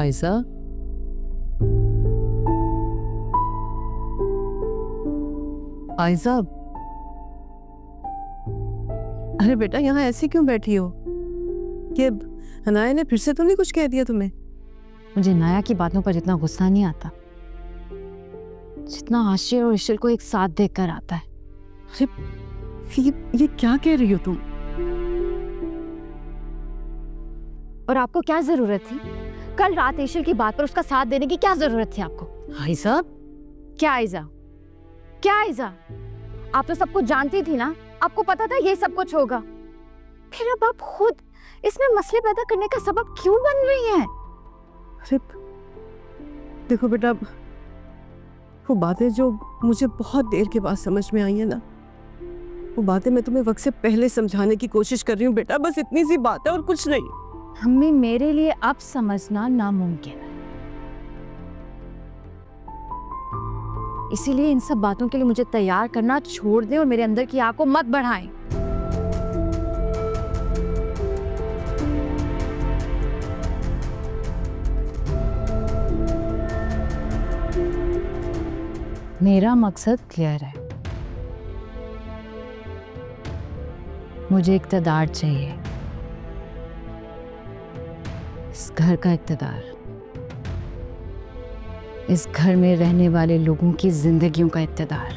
आयशा, आयशा, अरे बेटा यहाँ ऐसे क्यों बैठी हो? कि हनाया ने फिर से तो नहीं कुछ कह दिया तुम्हें? मुझे नाया की बातों पर इतना गुस्सा नहीं आता जितना आशिर और इशिल को एक साथ देखकर आता है। अरे ये क्या कह रही हो तुम? और आपको क्या जरूरत थी? कल रात इशिल की बात पर उसका साथ देने की क्या जरूरत थी आपको? आयशा, क्या आयशा? क्या आयशा? आप तो सब कुछ जानती थी ना, आपको पता था ये सब कुछ होगा, फिर अब आप खुद इसमें मसले पैदा करने का सबब क्यों बन रही हैं? अरे देखो बेटा, वो बातें जो मुझे बहुत देर के बाद समझ में आई है ना, वो बातें मैं तुम्हें वक्त से पहले समझाने की कोशिश कर रही हूँ बेटा, बस इतनी सी बात है और कुछ नहीं। अम्मी, मेरे लिए अब समझना नामुमकिन है, इसीलिए इन सब बातों के लिए मुझे तैयार करना छोड़ दें और मेरे अंदर की आग को मत बढ़ाएं। मेरा मकसद क्लियर है, मुझे इक़्तिदार चाहिए, इस घर का इक़्तिदार, इस घर में रहने वाले लोगों की जिंदगियों का इक़्तिदार।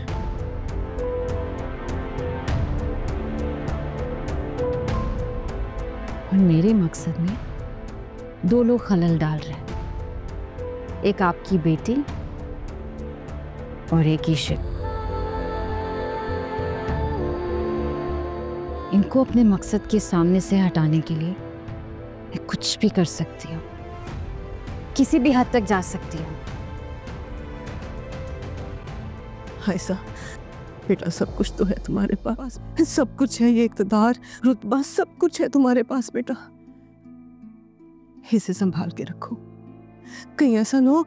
और मेरे मकसद में दो लोग खलल डाल रहे हैं, एक आपकी बेटी और एक इशिल। इनको अपने मकसद के सामने से हटाने के लिए मैं कुछ भी कर सकती हूँ, किसी भी हद तक जा सकती हूँ। आयशा बेटा, सब कुछ तो है तुम्हारे पास, सब कुछ है, ये इक़्तिदार, रुतबा, सब कुछ है तुम्हारे पास बेटा। इसे संभाल के रखो, कहीं ऐसा ना हो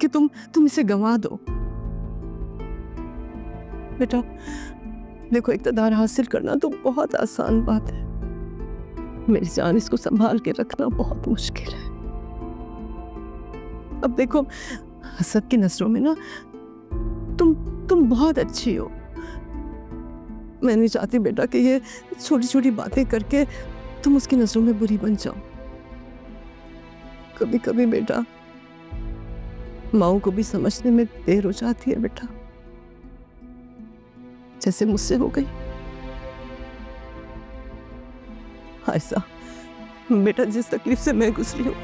कि तुम इसे गंवा दो बेटा। देखो, इक़्तिदार हासिल करना तो बहुत आसान बात है, मेरी जान, इसको संभाल के रखना बहुत मुश्किल है। अब देखो, हसद की नजरों में ना तुम बहुत अच्छी हो। मैं नहीं चाहती बेटा कि ये छोटी छोटी बातें करके तुम उसकी नजरों में बुरी बन जाओ। कभी कभी बेटा माओ को भी समझने में देर हो जाती है बेटा, जैसे मुझसे हो गई। आयशा बेटा, जिस तकलीफ से मैं गुजरी हूं,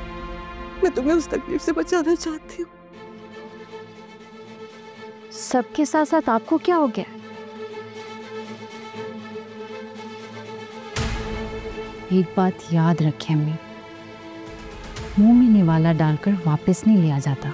मैं तुम्हें उस तकलीफ से बचाना चाहती हूँ। सबके साथ साथ आपको क्या हो गया? एक बात याद रखें अम्मी, मुंह में निवाला डालकर वापस नहीं लिया जाता।